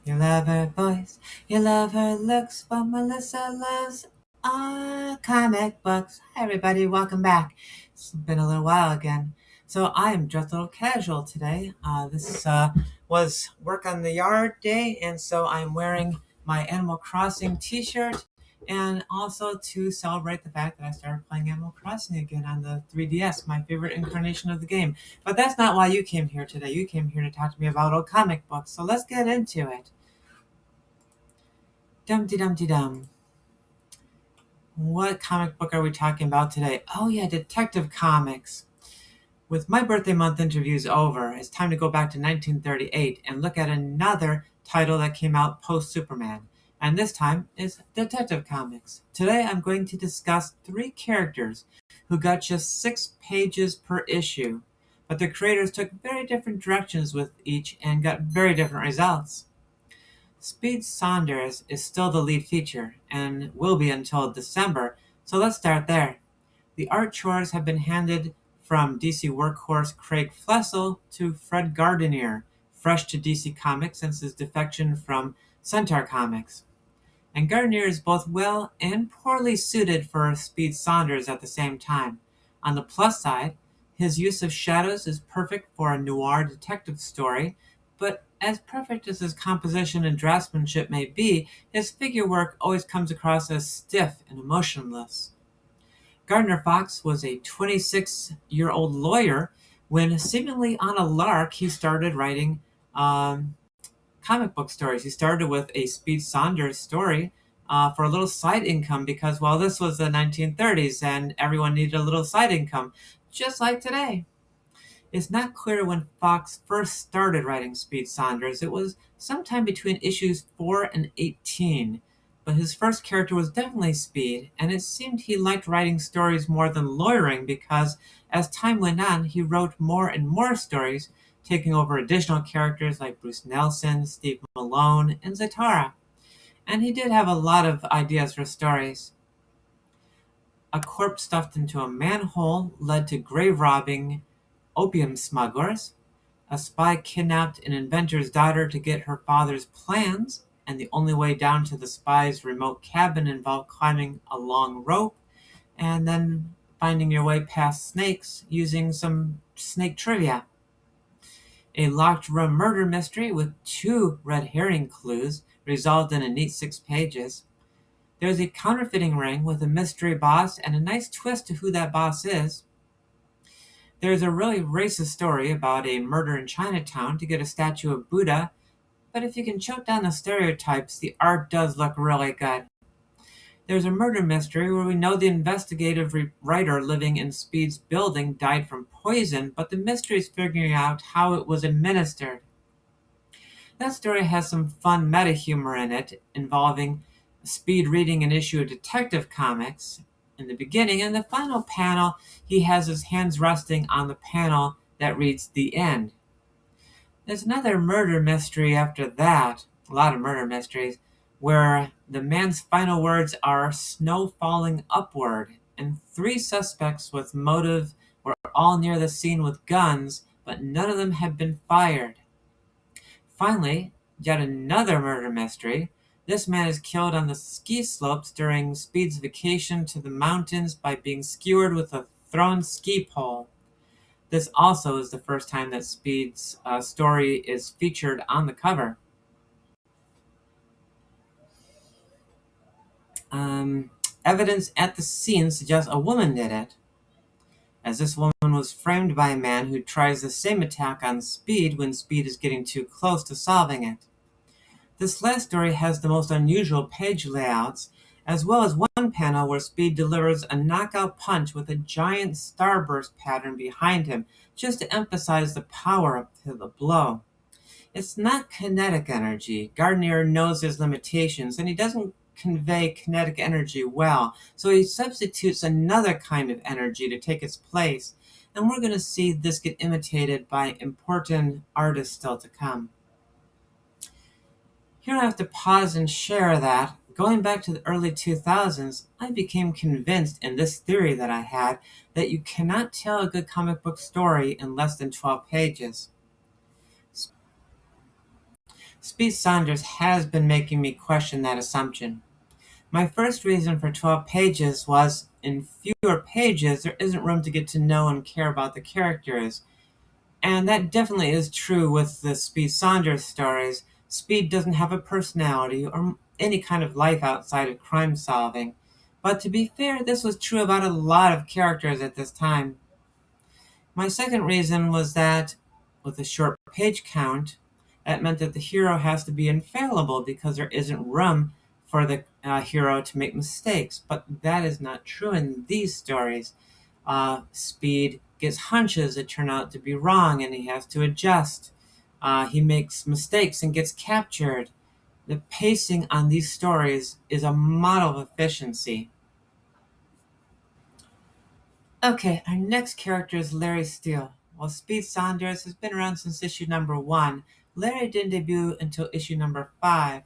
You love her voice, you love her looks, but Melissa loves comic books. Hi everybody, welcome back. It's been a little while again. So I am dressed a little casual today. This was work on the yard day, and so I'm wearing my Animal Crossing t-shirt, and also to celebrate the fact that I started playing Animal Crossing again on the 3DS, my favorite incarnation of the game. But that's not why you came here today. You came here to talk to me about old comic books, so let's get into it. Dumpty Dumpty Dum. What comic book are we talking about today? Oh yeah, Detective Comics. With my birthday month interviews over, it's time to go back to 1938 and look at another title that came out post Superman. And this time is Detective Comics. Today I'm going to discuss three characters who got just 6 pages per issue, but the creators took very different directions with each and got very different results. Speed Saunders is still the lead feature, and will be until December, so let's start there. The art chores have been handed from DC workhorse Craig Flessel to Fred Gardiner, fresh to DC Comics since his defection from Centaur Comics. And Gardner is both well and poorly suited for Speed Saunders at the same time. On the plus side, his use of shadows is perfect for a noir detective story, but as perfect as his composition and draftsmanship may be, his figure work always comes across as stiff and emotionless. Gardner Fox was a 26-year-old lawyer when, seemingly on a lark, he started writing comic book stories. He started with a Speed Saunders story for a little side income because, well, this was the 1930s and everyone needed a little side income, just like today. It's not clear when Fox first started writing Speed Saunders. It was sometime between issues 4 and 18, but his first character was definitely Speed, and it seemed he liked writing stories more than lawyering because, as time went on, he wrote more and more stories, taking over additional characters like Bruce Nelson, Steve Malone, and Zatara. And he did have a lot of ideas for stories. A corpse stuffed into a manhole led to grave robbing opium smugglers. A spy kidnapped an inventor's daughter to get her father's plans, and the only way down to the spy's remote cabin involved climbing a long rope and then finding your way past snakes using some snake trivia. A locked room murder mystery with 2 red herring clues resolved in a neat 6 pages. There's a counterfeiting ring with a mystery boss and a nice twist to who that boss is. There's a really racist story about a murder in Chinatown to get a statue of Buddha, but if you can choke down the stereotypes, the art does look really good. There's a murder mystery where we know the investigative writer living in Speed's building died from poison, but the mystery is figuring out how it was administered. That story has some fun meta humor in it, involving Speed reading an issue of Detective Comics in the beginning. And the final panel, he has his hands resting on the panel that reads "The End." There's another murder mystery after that, a lot of murder mysteries, where the man's final words are "snow falling upward," and 3 suspects with motive were all near the scene with guns, but none of them had been fired. Finally, yet another murder mystery. This man is killed on the ski slopes during Speed's vacation to the mountains by being skewered with a thrown ski pole. This also is the first time that Speed's story is featured on the cover. Um, Evidence at the scene suggests a woman did it, as this woman was framed by a man who tries the same attack on Speed when Speed is getting too close to solving it. This last story has the most unusual page layouts, as well as one panel where Speed delivers a knockout punch with a giant starburst pattern behind him, just to emphasize the power of the blow. It's not kinetic energy. Guardineer knows his limitations, and he doesn't convey kinetic energy well, so he substitutes another kind of energy to take its place, and we're going to see this get imitated by important artists still to come. Here I have to pause and share that, going back to the early 2000s, I became convinced in this theory that I had that you cannot tell a good comic book story in less than 12 pages. Speed Saunders has been making me question that assumption. My first reason for 12 pages was in fewer pages, there isn't room to get to know and care about the characters. And that definitely is true with the Speed Saunders stories. Speed doesn't have a personality or any kind of life outside of crime solving. But to be fair, this was true about a lot of characters at this time. My second reason was that, with a short page count, that meant that the hero has to be infallible because there isn't room for the hero to make mistakes. But that is not true in these stories. Speed gets hunches that turn out to be wrong and he has to adjust. He makes mistakes and gets captured. The pacing on these stories is a model of efficiency. Okay, our next character is Larry Steele. While Speed Saunders has been around since issue number 1, Larry didn't debut until issue number 5.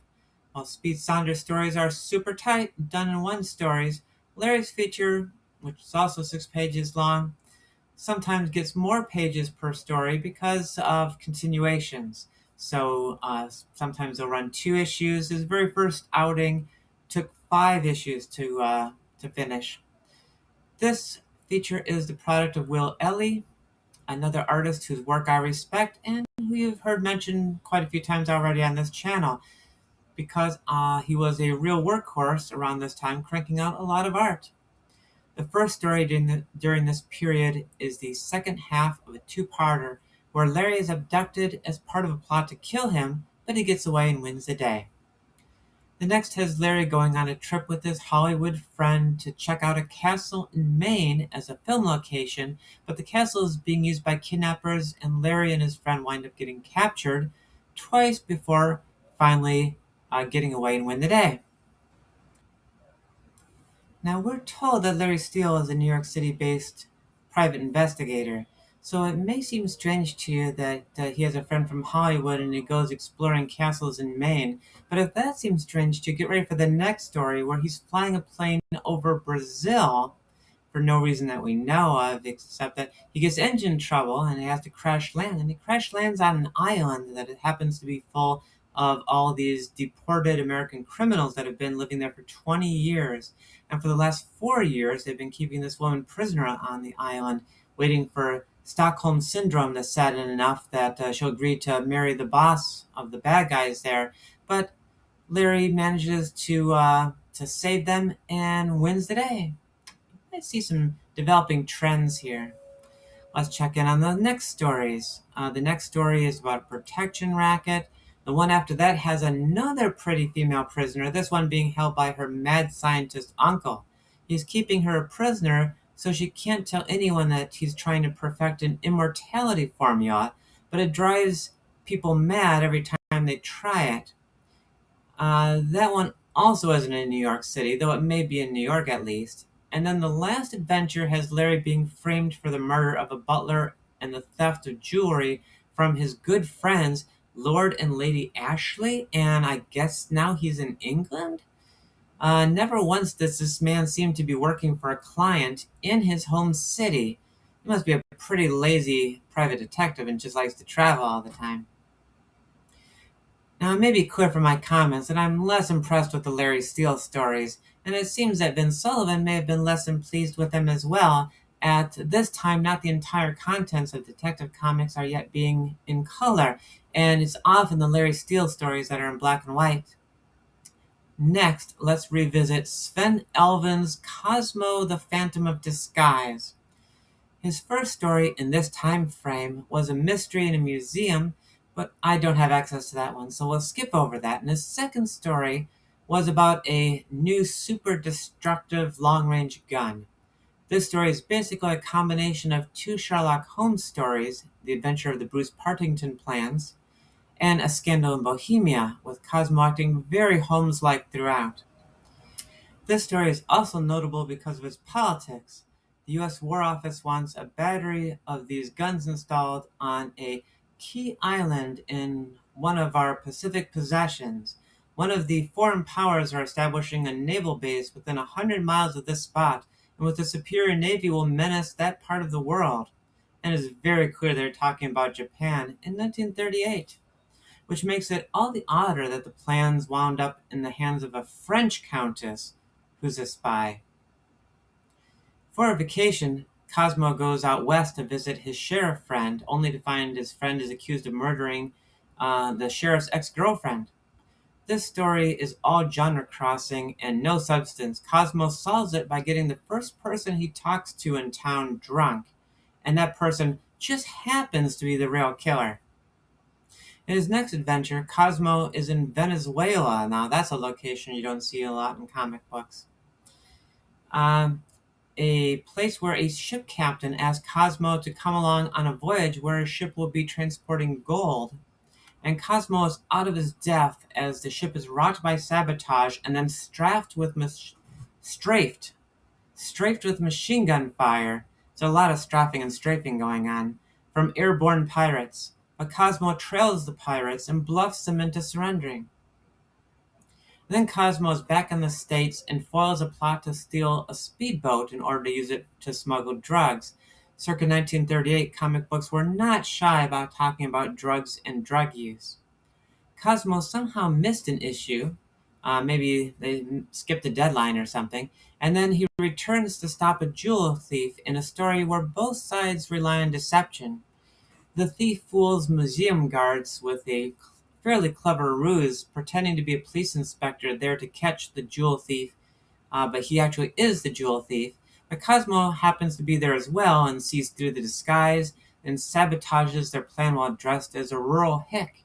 While Speed Saunders stories are super tight, done in one stories, Larry's feature, which is also 6 pages long, sometimes gets more pages per story because of continuations. So sometimes they'll run 2 issues. His very first outing took 5 issues to finish. This feature is the product of Will Ely, another artist whose work I respect and who you've heard mentioned quite a few times already on this channel because he was a real workhorse around this time, cranking out a lot of art. The first story during this period is the second half of a two-parter where Larry is abducted as part of a plot to kill him, but he gets away and wins the day. The next has Larry going on a trip with his Hollywood friend to check out a castle in Maine as a film location, but the castle is being used by kidnappers, and Larry and his friend wind up getting captured twice before finally getting away and win the day. Now, we're told that Larry Steele is a New York City based private investigator, so it may seem strange to you that he has a friend from Hollywood and he goes exploring castles in Maine. But if that seems strange to you, get ready for the next story where he's flying a plane over Brazil for no reason that we know of, except that he gets engine trouble and he has to crash land. And he crash lands on an island that it happens to be full of all these deported American criminals that have been living there for 20 years. And for the last 4 years, they've been keeping this woman prisoner on the island, waiting for Stockholm Syndrome to set in enough that she'll agree to marry the boss of the bad guys there. But Larry manages to save them and wins the day. I see some developing trends here. Let's check in on the next stories. The next story is about a protection racket. The one after that has another pretty female prisoner, this one being held by her mad scientist uncle. He's keeping her a prisoner so she can't tell anyone that he's trying to perfect an immortality formula, but it drives people mad every time they try it. That one also isn't in New York City, though it may be in New York at least. And then the last adventure has Larry being framed for the murder of a butler and the theft of jewelry from his good friends, Lord and Lady Ashley, and I guess now he's in England? Never once does this man seem to be working for a client in his home city. He must be a pretty lazy private detective and just likes to travel all the time. Now, it may be clear from my comments that I'm less impressed with the Larry Steele stories, and it seems that Vince Sullivan may have been less than pleased with them as well. At this time, not the entire contents of Detective Comics are yet being in color, and it's often the Larry Steele stories that are in black and white. Next, let's revisit Sven Elven's Cosmo the Phantom of Disguise. His first story in this time frame was a mystery in a museum, but I don't have access to that one, so we'll skip over that. And his second story was about a new super destructive long range gun. This story is basically a combination of 2 Sherlock Holmes stories, The Adventure of the Bruce Partington Plans, and A Scandal in Bohemia, with Cosmo acting very Holmes like throughout. This story is also notable because of its politics. The U.S. War Office wants a battery of these guns installed on a key island in one of our Pacific possessions. One of the foreign powers are establishing a naval base within 100 miles of this spot, and with a superior navy will menace that part of the world. And it's very clear they're talking about Japan in 1938. which makes it all the odder that the plans wound up in the hands of a French countess who's a spy. For a vacation, Cosmo goes out west to visit his sheriff friend, only to find his friend is accused of murdering the sheriff's ex-girlfriend. This story is all genre crossing and no substance. Cosmo solves it by getting the first person he talks to in town drunk, and that person just happens to be the real killer. In his next adventure, Cosmo is in Venezuela. Now, that's a location you don't see a lot in comic books. A place where a ship captain asks Cosmo to come along on a voyage where his ship will be transporting gold. And Cosmo is out of his depth as the ship is rocked by sabotage and then strafed with machine gun fire. So a lot of strafing and strafing going on from airborne pirates. But Cosmo trails the pirates and bluffs them into surrendering. Then Cosmo is back in the States and foils a plot to steal a speedboat in order to use it to smuggle drugs. Circa 1938, comic books were not shy about talking about drugs and drug use. Cosmo somehow missed an issue. Maybe they skipped a deadline or something. And then he returns to stop a jewel thief in a story where both sides rely on deception. The thief fools museum guards with a fairly clever ruse, pretending to be a police inspector there to catch the jewel thief, but he actually is the jewel thief. But Cosmo happens to be there as well and sees through the disguise and sabotages their plan while dressed as a rural hick.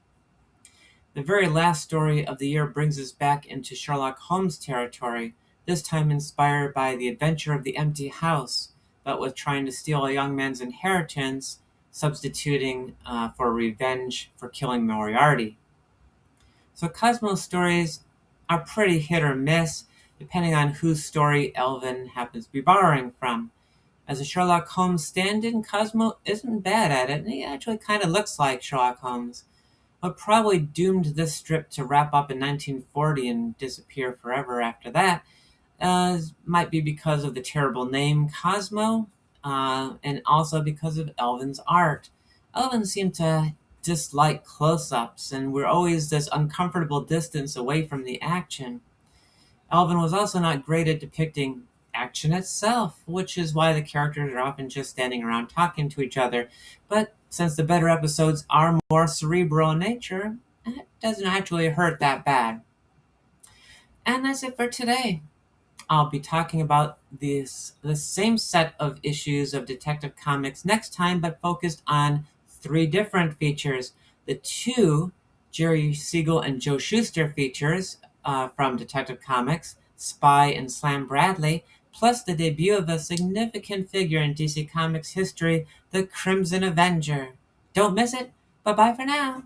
The very last story of the year brings us back into Sherlock Holmes territory, this time inspired by The Adventure of the Empty House, but with trying to steal a young man's inheritance, substituting for revenge for killing Moriarty. So Cosmo's stories are pretty hit or miss, depending on whose story Elven happens to be borrowing from. As a Sherlock Holmes stand-in, Cosmo isn't bad at it, and he actually kind of looks like Sherlock Holmes. What probably doomed this strip to wrap up in 1940 and disappear forever after that might be because of the terrible name Cosmo, and also because of Elven's art. Elven seemed to dislike close-ups, and we're always this uncomfortable distance away from the action. Elven was also not great at depicting action itself, which is why the characters are often just standing around talking to each other. But since the better episodes are more cerebral in nature, it doesn't actually hurt that bad. And that's it for today. I'll be talking about the same set of issues of Detective Comics next time, but focused on 3 different features. The 2 Jerry Siegel and Joe Shuster features from Detective Comics, Spy and Slam Bradley, plus the debut of a significant figure in DC Comics history, the Crimson Avenger. Don't miss it. Bye-bye for now.